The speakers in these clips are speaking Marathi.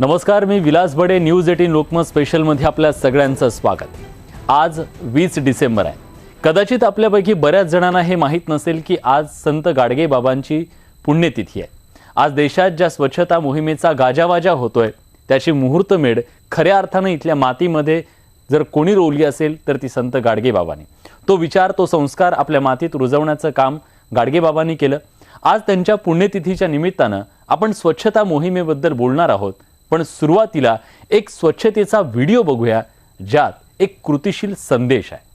नमस्कार, मी विलास बडे. न्यूज 18 लोकमत स्पेशलमध्ये आपल्या सगळ्यांचं स्वागत. आज 20 डिसेंबर आहे. कदाचित आपल्यापैकी बऱ्याच जणांना हे माहीत नसेल की आज संत गाडगे बाबांची पुण्यतिथी आहे. आज देशात ज्या स्वच्छता मोहिमेचा गाजावाजा होतोय त्याची मुहूर्तमेढ खऱ्या अर्थाने इथल्या मातीमध्ये जर कोणी रोवली असेल तर ती संत गाडगे बाबांनी. तो विचार, तो संस्कार आपल्या मातीत रुजवण्याचं काम गाडगे बाबांनी केलं. आज त्यांच्या पुण्यतिथीच्या निमित्तानं आपण स्वच्छता मोहिमेबद्दल बोलणार आहोत. पण सुरुवातीला एक स्वच्छतेचा व्हिडिओ बघूया ज्यात एक कृतिशील संदेश आहे.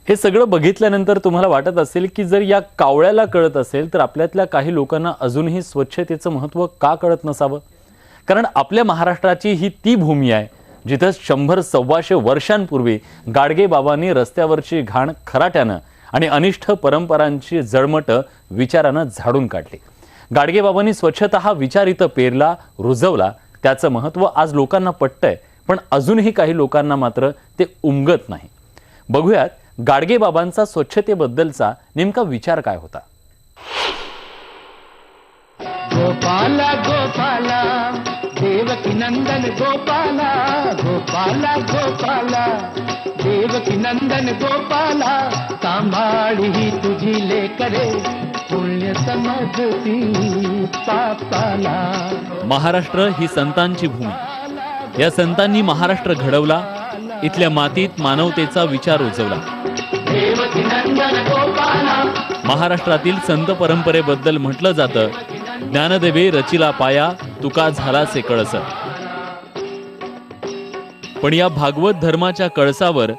हे सगळं बघितल्यानंतर तुम्हाला वाटत असेल की जर या कावळ्याला कळत असेल तर आपल्यातल्या काही लोकांना अजूनही स्वच्छतेचं महत्त्व का कळत नसावं. कारण आपल्या महाराष्ट्राची ही ती भूमी आहे जिथं 100-125 वर्षांपूर्वी गाडगे बाबांनी रस्त्यावरची घाण खराट्यानं आणि अनिष्ट परंपरांची जळमट विचारानं झाडून काढली. गाडगे बाबांनी स्वच्छता हा विचार इथं पेरला, रुजवला. त्याचं महत्त्व आज लोकांना पटतंय, पण अजूनही काही लोकांना मात्र ते उमगत नाही. बघूयात गाडगे बाबांचा स्वच्छतेबद्दलचा नेमका विचार काय होता. गोपाला गोपाला देवकी नंदन गोपाला, गोपाला गोपाला देवकी नंदन गोपाला, सांभाळी ही तुझी लेकरे पुण्य समजती पापाला. महाराष्ट्र ही संतांची भूमी. या संतांनी महाराष्ट्र घडवला. इथल्या मातीत मानवतेचा विचार रुजवला. महाराष्ट्रातील संत परंपरेबद्दल म्हटलं जातं, ज्ञानदेवे रचिला पाया, तुका झाला से कळस. पण या भागवत धर्माच्या कळसावर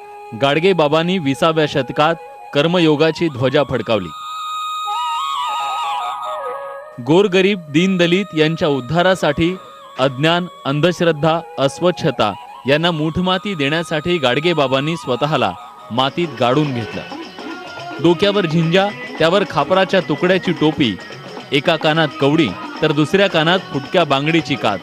गाडगे बाबांनी 20व्या शतकात कर्मयोगाची ध्वजा फडकावली. गोरगरीब दीनदलित यांच्या उद्धारासाठी अज्ञान, अंधश्रद्धा, अस्वच्छता यांना मूठमाती देण्यासाठी गाडगे बाबांनी स्वतःला मातीत गाडून घेतलं. डोक्यावर झिंजा, त्यावर खापराच्या तुकड्याची टोपी, एका कानात कवडी तर दुसऱ्या कानात फुटक्या बांगडीची काच,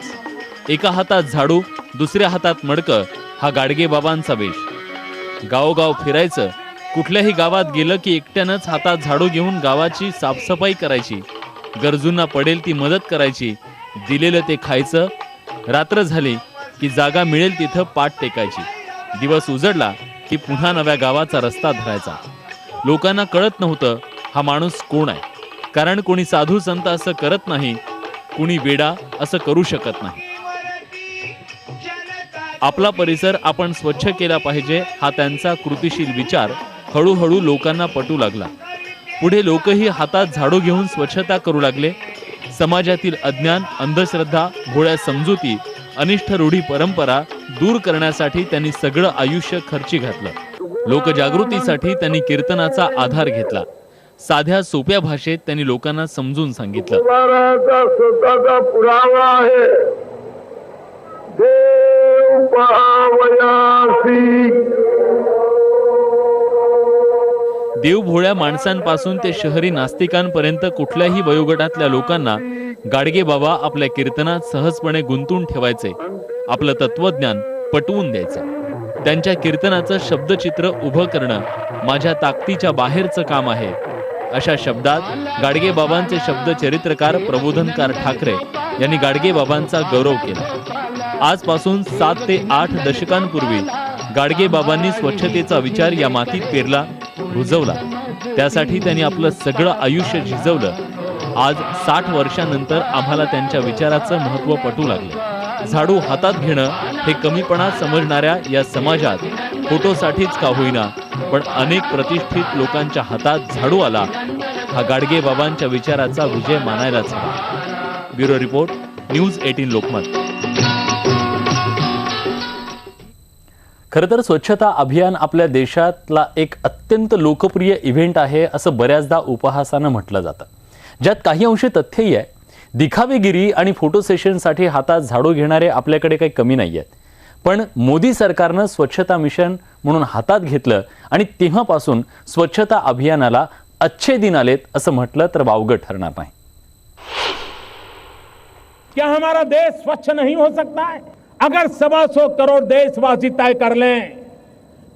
एका हातात झाडू, दुसऱ्या हातात मडकं, हा गाडगे बाबांचा वेश. गावोगाव फिरायचं. कुठल्याही गावात गेलं की एकट्यानंच हातात झाडू घेऊन गावाची साफसफाई करायची. गरजूंना पडेल ती मदत करायची. दिलेलं ते खायचं. रात्र झाली की जागा मिळेल तिथं पाठ टेकायची. दिवस उजडला की पुन्हा नव्या गावाचा रस्ता धरायचा. लोकांना कळत नव्हतं हा माणूस कोण आहे. कारण कोणी साधू संत असं करत नाही, कुणी वेडा असं करू शकत नाही. आपला परिसर आपण स्वच्छ केला पाहिजे हा त्यांचा कृतिशील विचार हळूहळू लोकांना पटू लागला. पुढे लोकही हातात झाडू घेऊन स्वच्छता करू लागले. समाजातील अज्ञान, अंधश्रद्धा, भोळ्या समजुती, अनिष्ट रूढी परंपरा दूर करण्यासाठी त्यांनी सगळं आयुष्य खर्ची घातलं. लोकजागृतीसाठी त्यांनी कीर्तनाचा आधार घेतला. साध्या सोप्या भाषेत त्यांनी लोकांना समजून सांगितलं. स्वतःचा पुरावा आहे. देव पावयासी. देव भोळ्या माणसांपासून ते शहरी नास्तिकांपर्यंत कुठल्याही वयोगटातल्या लोकांना गाडगे बाबा आपल्या कीर्तनात सहजपणे गुंतून ठेवायचे. आपलं तत्वज्ञान पटवून द्यायचं. त्यांच्या कीर्तनाचं शब्दचित्र उभं करणं माझ्या ताकदीच्या बाहेरचं काम आहे, अशा शब्दात गाडगे बाबांचे शब्द चरित्रकार प्रबोधनकार ठाकरे यांनी गाडगे बाबांचा गौरव केला. आजपासून 7 ते 8 दशकांपूर्वी गाडगे बाबांनी स्वच्छतेचा विचार या मातीत पेरला, रुजवला. त्यासाठी त्यांनी आपलं सगळं आयुष्य झिजवलं. आज 60 वर्षांनंतर आम्हाला त्यांच्या विचाराचं महत्त्व पटू लागले. झाडू हातात घेणं हे कमीपणा समजणाऱ्या या समाजात फोटोसाठीच का होईना पण अनेक प्रतिष्ठित लोकांच्या हातात झाडू आला हा गाडगे बाबांच्या विचाराचा विजय मानायलाच हवा. Bureau report, news 18 Lokmat. खरं तर स्वच्छता अभियान आपल्या देशातला एक अत्यंत लोकप्रिय इव्हेंट आहे असं बऱ्याचदा उपहासानं म्हटलं जातं, ज्यात काही अंशी तथ्यही आहे. दिखावेगिरी आणि फोटो सेशनसाठी हातात झाडू घेणारे आपल्याकडे काही कमी नाही आहेत. पण मोदी सरकारनं स्वच्छता मिशन म्हणून हातात घेतलं आणि तेव्हापासून स्वच्छता अभियानाला अच्छे दिन आलेत असं म्हटलं तर वावगं ठरणार नाही. क्या हमारा देश स्वच्छ नहीं हो सकता है? अगर 125 करोड़ देशवासी तय कर लें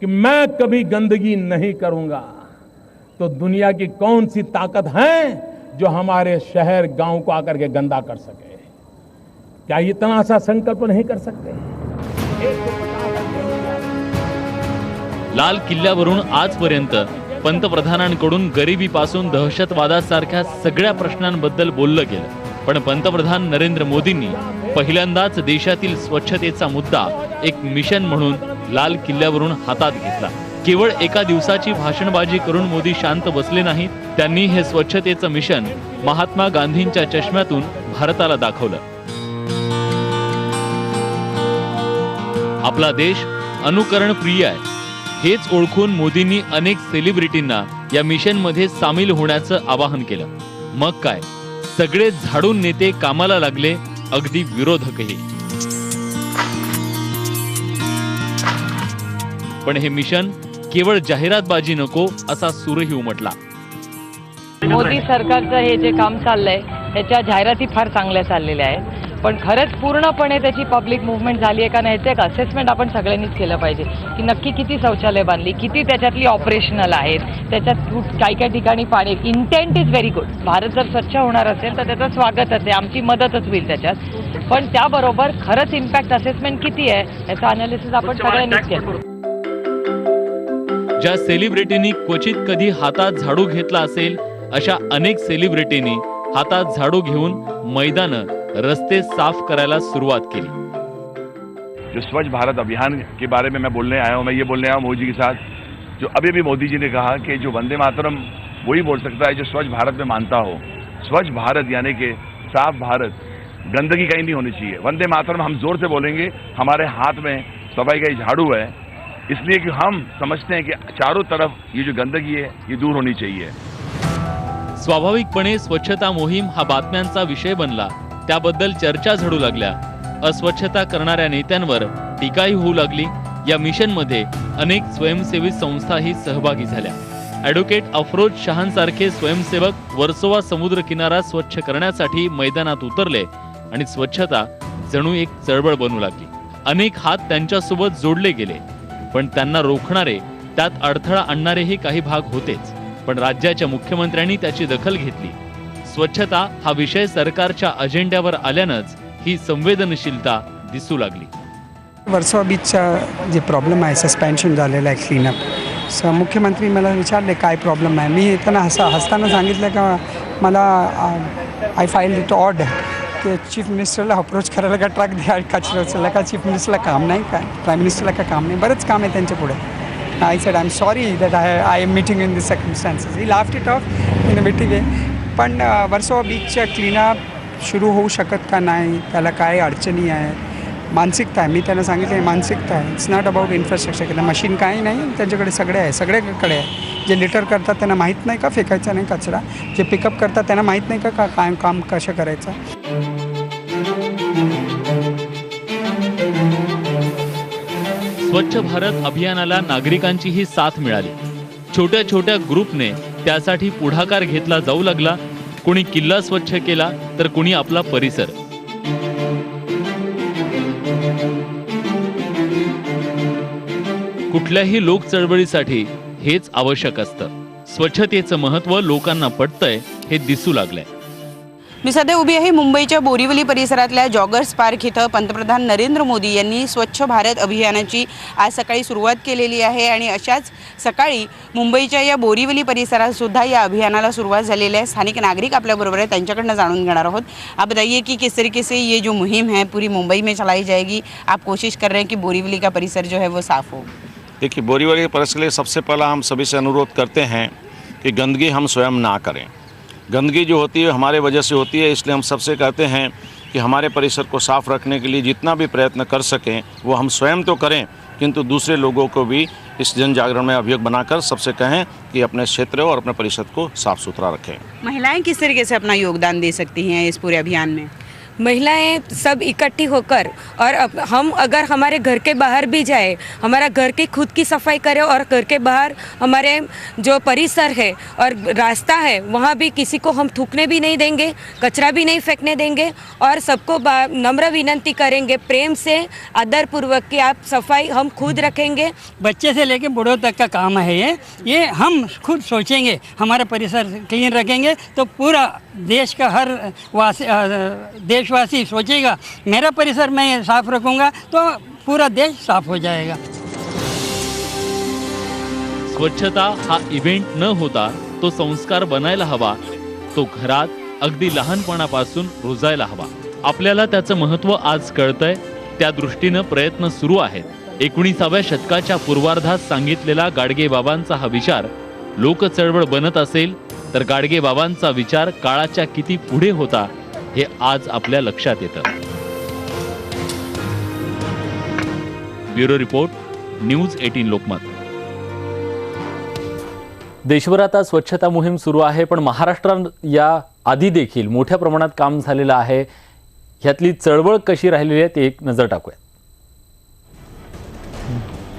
कि मैं कभी गंदगी नहीं करूंगा, तो दुनिया की कौन सी ताकत है जो हमारे शहर गांव को आकर के गंदा कर सके? क्या इतना सा संकल्प नहीं कर सकते? लाल किल्ल्यावरून आजपर्यंत पंतप्रधानांकडून गरिबीपासून दहशतवादासारख्या सगळ्या प्रश्नांबद्दल बोललं गेलं, पण पंतप्रधान नरेंद्र मोदींनी पहिल्यांदाच देशातील स्वच्छतेचा मुद्दा एक मिशन म्हणून लाल किल्ल्यावरून हातात घेतला. केवळ एका दिवसाची भाषणबाजी करून मोदी शांत बसले नाहीत. त्यांनी हे स्वच्छतेचं मिशन महात्मा गांधींच्या चष्म्यातून भारताला दाखवलं. आपला देश अनुकरण प्रिय आहे हेच ओळखून मोदींनी अनेक सेलिब्रिटींना या मिशनमध्ये सामील होण्याचं आवाहन केलं. मग काय, सगळे झाडून नेते कामाला लागले, अगदी विरोधकही. पण हे मिशन केवळ जाहिरातबाजी नको असा सूरही उमटला. मोदी सरकारचं हे जे काम चाललंय त्याच्या जाहिराती फार चांगल्या चाललेल्या आहेत, पण खरंच पूर्णपणे त्याची पब्लिक मुवमेंट झाली आहे का नाही याचं एक असेसमेंट आपण सगळ्यांनीच केलं पाहिजे की नक्की किती शौचालय बांधली, किती त्याच्यातली ऑपरेशनल आहेत, त्याच्यात काही ठिकाणी पाणी. Intent is very good. Bharat जर स्वच्छ होणार असेल तर त्याचं स्वागतच आहे, आमची मदतच होईल त्याच्यात, पण त्याबरोबर खरंच इम्पॅक्ट असेसमेंट किती आहे याचं अनालिसिस आपण सगळ्यांनीच केलं. ज्या सेलिब्रिटींनी क्वचित कधी हातात झाडू घेतला असेल अशा अनेक सेलिब्रिटींनी हातात झाडू घेऊन मैदानं, रस्ते साफ करायला सुरुवात केली. जो स्वच्छ भारत अभियान के बारे में मैं बोलने आया हूं, मैं ये बोलने आया हूं मोदी जी के साथ, जो अभी भी मोदी जी ने कहा कि जो वंदे मातरम वही बोल सकता है जो स्वच्छ भारत में मानता हो. स्वच्छ भारत यानी कि साफ भारत, गंदगी कहीं नहीं होनी चाहिए. वंदे मातरम हम जोर से बोलेंगे, हमारे हाथ में सफाई का झाड़ू है, इसलिए कि हम समझते हैं कि चारों तरफ ये जो गंदगी है ये दूर होनी चाहिए. स्वाभाविकपणे स्वच्छता मोहीम हा बातम्यांचा विषय बनला, त्याबद्दल चर्चा झडू लागल्या. अस्वच्छता करणाऱ्या नेत्यांवर टीकाही होऊ लागली. या मिशनमध्ये अनेक स्वयंसेवी संस्थाही सहभागी झाल्या. ॲडव्होकेट अफरोज शहांसारखे स्वयंसेवक वर्सोवा समुद्र किनारा स्वच्छ करण्यासाठी मैदानात उतरले आणि स्वच्छता जणू एक चळवळ बनू लागली. अनेक हात त्यांच्यासोबत जोडले गेले, पण त्यांना रोखणारे, त्यात अडथळा आणणारेही काही भाग होतेच. पण राज्याच्या मुख्यमंत्र्यांनी त्याची दखल घेतली. स्वच्छता हा विषय सरकारच्या अजेंड्यावर आल्यानंच ही संवेदनशीलता दिसू लागली. वर्सोवा बीचचा जे प्रॉब्लेम आहे, सस्पेन्शन झालेला आहे क्लीनअप, मुख्यमंत्री मला विचारले काय प्रॉब्लेम आहे. मी त्यांना हसताना सांगितलं का मला आय फाइल इट ऑड की चीफ मिनिस्टरला अप्रोच करायला का ट्रक द्या कचरा उचलला का, चीफ मिनिस्टरला काम नाही का, प्राईम मिनिस्टरला का काम नाही, बरंच काम आहे त्यांच्या पुढे. I said, I'm sorry that I am meeting in these circumstances. He laughed it off in a witty way. पण वर्सोवा बीचच्या क्लीनअप सुरू होऊ शकत का नाही, त्याला काय अडचणी आहेत, मानसिकता आहे. मी त्यांना सांगितलं मानसिकता आहे, इट्स नॉट अबाउट इन्फ्रास्ट्रक्चर. त्यांना मशीन काही नाही, त्यांच्याकडे सगळे आहे, सगळ्याकडे आहे. जे लिटर करतात त्यांना माहीत नाही का फेकायचा नाही कचरा, जे पिकअप करतात त्यांना माहीत नाही का काय काम कसं करायचं. स्वच्छ भारत अभियानाला नागरिकांचीही साथ मिळाली. छोट्या छोट्या ग्रुपने त्यासाठी पुढाकार घेतला जाऊ लागला. कोणी किल्ला स्वच्छ केला तर कोणी आपला परिसर. कुठल्याही लोक चळवळीसाठी हेच आवश्यक असतं. स्वच्छतेचं महत्त्व लोकांना पटतंय हे दिसू लागलंय. मी सध्या उभी आहे मुंबईच्या बोरिवली परिसरातल्या जॉगर्स पार्क इथं. पंतप्रधान नरेंद्र मोदी यांनी स्वच्छ भारत अभियानाची आज सकाळी सुरुवात केलेली आहे आणि अशाच सकाळी मुंबईच्या या बोरिवली परिसरात सुद्धा या अभियानाला सुरुवात झालेली आहे. स्थानिक नागरिक आपल्याबरोबर आहे, त्यांच्याकडनं जाणून घेणार आहोत. आप बताइए कि किस तरीके से ये जो मुहिम है पूरी मुंबई में चलाई जाएगी. आप कोशिश कर रहे हैं कि बोरिवली का परिसर जो है वो साफ़ हो. देखिए, बोरीवली के परिसर के लिए सबसे पहला हम सभी से अनुरोध करते हैं कि गंदगी हम स्वयं ना करें. गंदगी जो होती है हमारे वजह से होती है, इसलिए हम सबसे कहते हैं कि हमारे परिसर को साफ रखने के लिए जितना भी प्रयत्न कर सकें वो हम स्वयं तो करें, किंतु दूसरे लोगों को भी इस जन जागरण में अभियोग बनाकर सबसे कहें कि अपने क्षेत्र और अपने परिसर को साफ सुथरा रखें। महिलाएं किस तरीके से अपना योगदान दे सकती हैं इस पूरे अभियान में? महिलाएं सब इकट्ठी होकर, और हम अगर हमारे घर के बाहर भी जाए, हमारा घर की खुद की सफाई करें और घर के बाहर हमारे जो परिसर है और रास्ता है वहाँ भी किसी को हम थूकने भी नहीं देंगे, कचरा भी नहीं फेंकने देंगे, और सबको नम्र विनती करेंगे प्रेम से आदरपूर्वक कि आप सफाई हम खुद रखेंगे। बच्चे से लेकर बूढ़ों तक का काम है ये हम खुद सोचेंगे, हमारा परिसर क्लीन रखेंगे तो पूरा देश का हर देशवासी सोचेगा मेरा परिसर मैं साफ रखूंगा तो पूरा देश साफ हो जाएगा। स्वच्छता हा इव्हेंट न होता तो संस्कार बनायला हवा, तो घरात अगदी लहानपणापासून रुजायला हवा। आपल्याला त्याचं महत्त्व आज कळतंय, त्या दृष्टीनं प्रयत्न सुरू आहेत। 19व्या शतकाच्या पूर्वार्धात सांगितलेला गाडगेबाबांचा हा विचार लोक चळवळ बनत असेल तर गाडगेबाबांचा विचार काळाच्या किती पुढे होता हे आज आपल्या लक्षात येतं। Bureau report, news 18 Lokmat. देशभरात आज स्वच्छता मोहीम सुरू आहे, पण महाराष्ट्रात या आधी देखील मोठ्या प्रमाणात काम झालेलं आहे। ह्यातली चळवळ कशी राहिलेली आहे ते एक नजर टाकूया।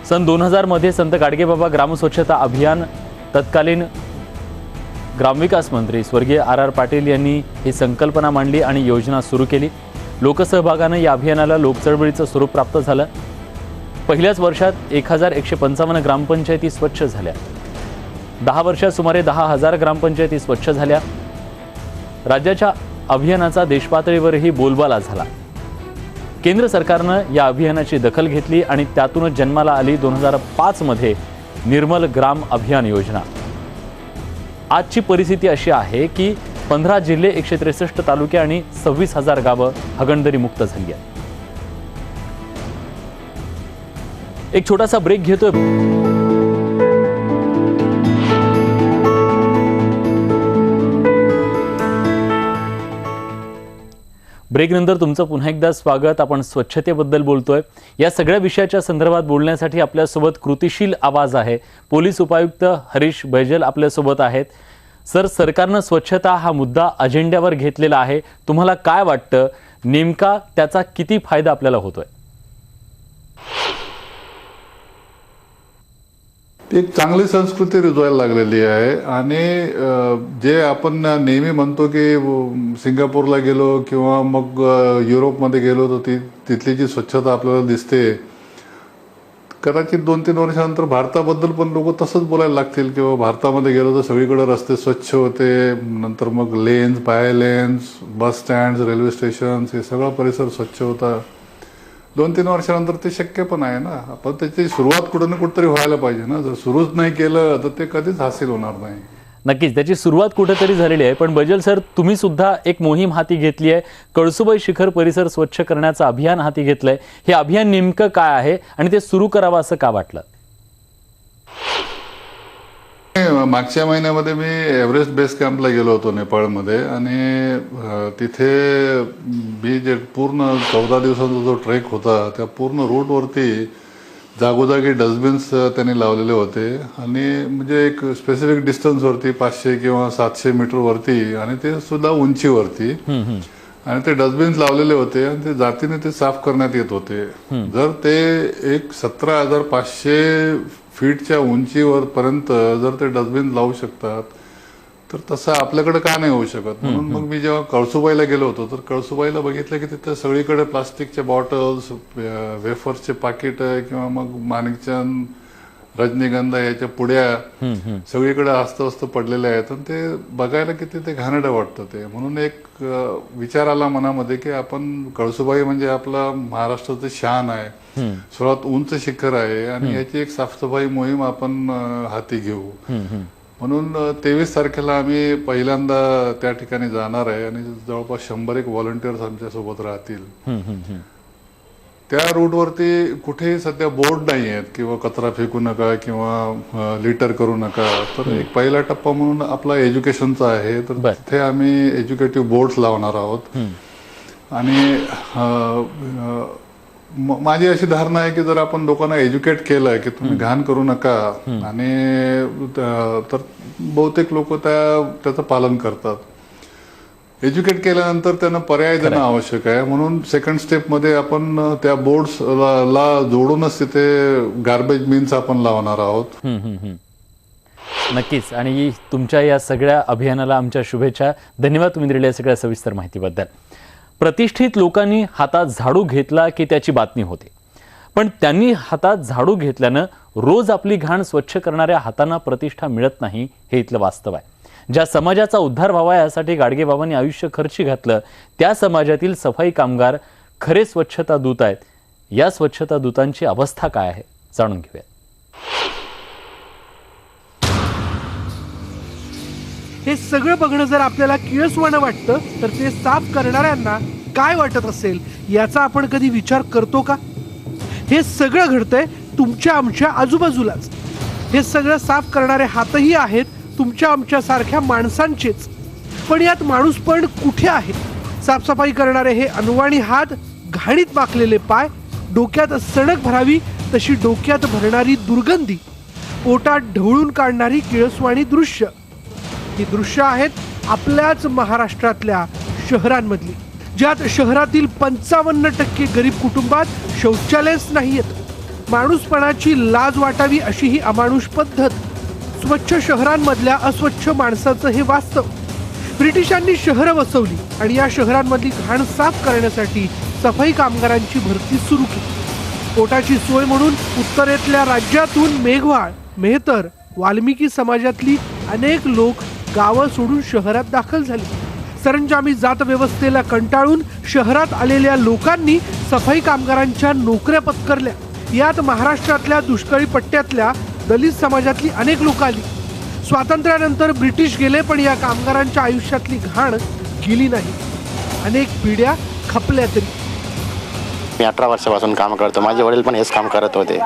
सन 2000 मध्ये संत गाडगेबाबा ग्राम स्वच्छता अभियान तत्कालीन ग्रामविकास मंत्री स्वर्गीय R.R. पाटील यांनी ही संकल्पना मांडली आणि योजना सुरू केली। लोकसहभागानं या अभियानाला लोकचळवळीचं स्वरूप प्राप्त झालं। पहिल्याच वर्षात 1155 ग्रामपंचायती स्वच्छ झाल्या। 10 वर्षात सुमारे 10,000 ग्रामपंचायती स्वच्छ झाल्या। राज्याच्या अभियानाचा देशपातळीवरही बोलबाला झाला। केंद्र सरकारनं या अभियानाची दखल घेतली आणि त्यातूनच जन्माला आली 2005 मध्ये निर्मल ग्राम अभियान योजना। आजची परिस्थिती अशी आहे की 15 जिल्हे, 163 तालुके आणि 26,000 गावं हागणदारी मुक्त झाली आहेत। एक छोटासा ब्रेक घेतोय। ब्रेक नंतर तुमचं पुन्हा एकदा स्वागत। आपण स्वच्छतेबद्दल बोलतोय। या सगळ्या विषयाच्या संदर्भात बोलण्यासाठी आपल्यासोबत कृतिशील आवाज आहे। पोलीस उपायुक्त हरीश बैजल आपल्यासोबत आहेत। सर, सरकारनं स्वच्छता हा मुद्दा अजेंड्यावर घेतलेला आहे, तुम्हाला काय वाटतं, नेमका त्याचा किती फायदा आपल्याला होतोय? एक चांगली संस्कृती रुजवायला लागलेली आहे आणि जे आपण नेहमी म्हणतो की सिंगापूरला गेलो किंवा मग युरोपमध्ये गेलो तर तिथली जी स्वच्छता आपल्याला दिसते, कदाचित 2-3 वर्षानंतर भारताबद्दल पण लोक तसंच बोलायला लागतील किंवा भारतामध्ये गेलो तर सगळीकडे रस्ते स्वच्छ होते, नंतर मग lanes, by lanes, bus stand, railway station, हे सगळा परिसर स्वच्छ होता। 2-3 वर्षानंतर ते शक्य पण आहे ना, आपण त्याची सुरुवात कुठं ना कुठंतरी व्हायला पाहिजे ना। जर सुरूच नाही केलं तर ते कधीच हासिल होणार नाही। नक्कीच त्याची सुरुवात कुठेतरी झालेली आहे, पण बैजल सर, तुम्ही सुद्धा एक मोहीम हाती घेतली आहे, कळसुबाई शिखर परिसर स्वच्छ करण्याचं अभियान हाती घेतलंय। हे अभियान नेमकं काय आहे आणि ते सुरू करावं असं का वाटलं? मागच्या महिन्यामध्ये मी एव्हरेस्ट बेस कॅम्पला गेलो होतो नेपाळमध्ये आणि तिथे मी जे पूर्ण 14 दिवसांचा जो ट्रेक होता त्या पूर्ण रूटवरती जागोजागी डस्टबिन्स त्यांनी लावलेले होते आणि म्हणजे एक स्पेसिफिक डिस्टन्सवरती 500 किंवा 700 मीटरवरती आणि ते सुद्धा उंचीवरती आणि ते डस्टबिन्स लावलेले होते आणि ते जातीने ते साफ करण्यात येत होते। जर ते एक 17,500 फीटच्या उंचीवर पर्यंत जर ते डस्टबिन लावू शकतात तर तसं आपल्याकडे का नाही होऊ शकत? म्हणून मग मी जेव्हा कळसुबाईला गेलो होतो तर कळसुबाईला बघितलं की तिथे सगळीकडे प्लास्टिकचे बॉटल्स, वेफर्सचे पाकिट किंवा मग माणिकचंद, रजनीगंधा याच्या पुड्या सगळीकडे अस्तव्यस्त पडलेल्या आहेत आणि ते बघायला किती ते घाणेरडं वाटतं ते। म्हणून एक विचार आला मनामध्ये की आपण कळसुबाई म्हणजे आपला महाराष्ट्राचं शान आहे, सर्वात उंच शिखर आहे आणि याची एक साफसफाई मोहीम आपण हाती घेऊ। म्हणून 23 तारखेला आम्ही पहिल्यांदा त्या ठिकाणी जाणार आहे आणि जवळपास 100 व्हॉलंटियर्स आमच्या सोबत राहतील। त्या रूटवरती कुठेही सध्या बोर्ड नाही आहेत किंवा कचरा फेकू नका किंवा लिटर करू नका, तर एक पहिला टप्पा म्हणून आपला एज्युकेशनचा आहे, तर तिथे आम्ही एज्युकेटिव्ह बोर्ड्स लावणार आहोत आणि माझी अशी धारणा आहे की जर आपण लोकांना एज्युकेट केलं की तुम्ही घाण करू नका आणि तर बहुतेक लोक त्याचं पालन करतात। एज्युकेट केल्यानंतर त्यांना पर्याय देणं आवश्यक आहे, म्हणून सेकंड स्टेपमध्ये आपण त्या बोर्ड्सला जोडूनच तिथे गार्बेज बिन्स आपण लावणार आहोत। नक्कीच, आणि तुमच्या या सगळ्या अभियानाला आमच्या शुभेच्छा। धन्यवाद तुम्ही दिलेल्या सगळ्या सविस्तर माहितीबद्दल। प्रतिष्ठित लोकांनी हातात झाडू घेतला की त्याची बातमी होते, पण त्यांनी हातात झाडू घेतल्यानं रोज आपली घाण स्वच्छ करणाऱ्या हातांना प्रतिष्ठा मिळत नाही, हे इथलं वास्तव आहे। ज्या समाजाचा उद्धार व्हावा यासाठी गाडगेबाबांनी आयुष्य खर्ची घातलं, त्या समाजातील सफाई कामगार खरे स्वच्छता दूत आहेत। या स्वच्छता दूतांची अवस्था काय आहे जाणून घेऊया। हे सगळं बघणं जर आपल्याला किळसवाणं वाटतं तर ते साफ करणाऱ्यांना काय वाटत असेल याचा आपण कधी विचार करतो का? हे सगळं घडतंय तुमच्या आमच्या आजूबाजूलाच। हे सगळं साफ करणारे हातही आहेत तुमच्या आमच्या सारख्या माणसांचेच, पण यात माणूस पण कुठे आहे? साफसफाई करणारे हे अनवाणी हात, घाणीत माखलेले पाय, डोक्यात सणक भरावी तशी डोक्यात भरणारी दुर्गंधी, पोटात ढवळून काढणारी किळसवाणी दृश्य। ही दृश्य आहेत आपल्याच महाराष्ट्रातल्या शहरांमधली, ज्यात शहरातील 55% गरीब कुटुंबात शौचालयच नाहीयेत। माणूसपणाची लाज वाटावी अशी ही अमानुष पद्धत। स्वच्छ शहरांमधल्या अस्वच्छ माणसाचं हे वास्तव। ब्रिटिशांनी शहरं वसवली आणि या शहरांमधली घाण साफ करण्यासाठी सफाई कामगारांची भरती सुरू केली। पोटाची सोय म्हणून उत्तरेतल्या राज्यातून मेघवाळ, मेहतर, वाल्मिकी समाजातली अनेक लोक गावं सोडून शहरात दाखल झाली। सरंजामी जात व्यवस्थेला कंटाळून शहरात आलेल्या लोकांनी सफाई कामगारांच्या नोकऱ्या पत्करल्या। यात महाराष्ट्रातल्या दुष्काळी पट्ट्यातल्या दलित समाजातली अनेक लोक आली। स्वातंत्र्यानंतर ब्रिटिश गेले, पण या कामगारांच्या आयुष्यातली घाण गेली नाही। अनेक पिढ्या खपल्या तरी। मी 18 वर्षापासून काम करतो, माझे वडील पण हेच काम करत होते।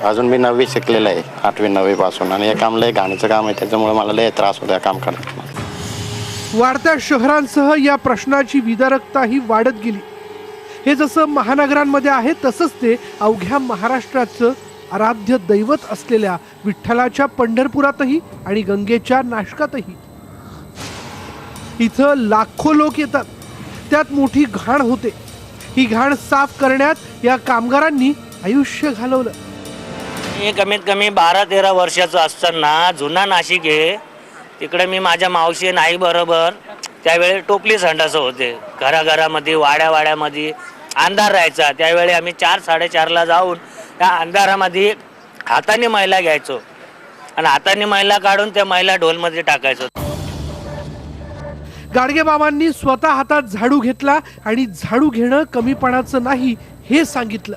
अजून मी 9वी शिकलेलं आहे, 8वी 9वी पासून, आणि हे काम लय घाणीचं काम आहे, त्याच्यामुळे मला लय त्रास होतो काम करताना। वाढत्या शहरांसह या प्रश्नाची विदारकताही वाढत गेली। हे जसं महानगरांमध्ये आहे तसंच ते अवघ्या महाराष्ट्राचं आराध्य दैवत असलेल्या विठ्ठलाच्या पंढरपुरातही आणि गंगेच्या नाशकातही। इथं लाखो लोक येतात, त्यात मोठी घाण होते। ही घाण साफ करण्यात या कामगारांनी आयुष्य घालवलं। मी कमीत कमी 12-13 वर्षाचं असताना जुना नाशिक आहे, तिकडे मी माझ्या मावशी नाही बरोबर त्यावेळी टोपली संडास होते। घराघरामध्ये वाड्यावाड्यामध्ये अंधार राहायचा, त्यावेळी आम्ही 4-4:30ला जाऊन त्या अंधारामध्ये हाताने मैला घ्यायचो आणि हाताने मैला काढून त्या मैला ढोलमध्ये टाकायचो। गाडगेबाबांनी स्वतः हातात झाडू घेतला आणि झाडू घेणं कमीपणाचं नाही हे सांगितलं,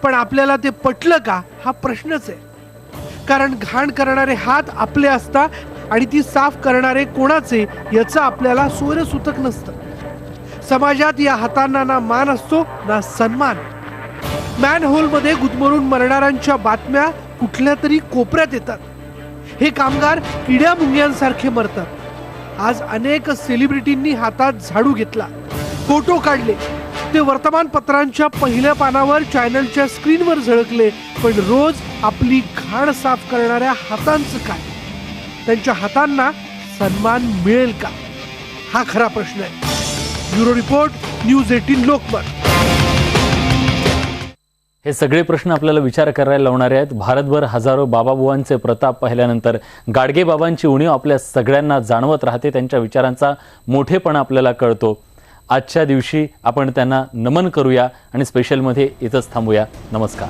पण आपल्याला ते पटलं का हा प्रश्नच आहे। कारण घाण करणारे हात आपले असतात आणि ती साफ करणारे कोणाचे याचं आपल्याला सोयरसूतक नसतं। समाजात या हातांना ना मान असतो ना सन्मान। मॅनहोलमध्ये गुदमरून मरणाऱ्यांच्या बातम्या कुठल्या तरी कोपऱ्यात येतात। हे कामगार किड्या मुंग्यांसारखे मरतात। आज अनेक सेलिब्रिटींनी हातात झाडू घेतला, फोटो काढले, ते वर्तमानपत्रांच्या पहिल्या पानावर, चॅनलच्या स्क्रीनवर झळकले, पण रोज आपली घाण साफ करणाऱ्या हातांचं काय? त्यांच्या हातांना सन्मान मिळेल का? हा खरा प्रश्न आहे। Bureau report, news 18 Lokmat. हे सगळे प्रश्न आपल्याला विचार करायला लावणारे आहेत। भारतभर हजारो बाबाबुवांचे प्रताप पाहिल्यानंतर गाडगेबाबांची उणीव आपल्या सगळ्यांना जाणवत राहते, त्यांच्या विचारांचा मोठेपणा आपल्याला कळतो। आजच्या दिवशी आपण त्यांना नमन करूया आणि स्पेशलमध्ये इथंच थांबूया। नमस्कार।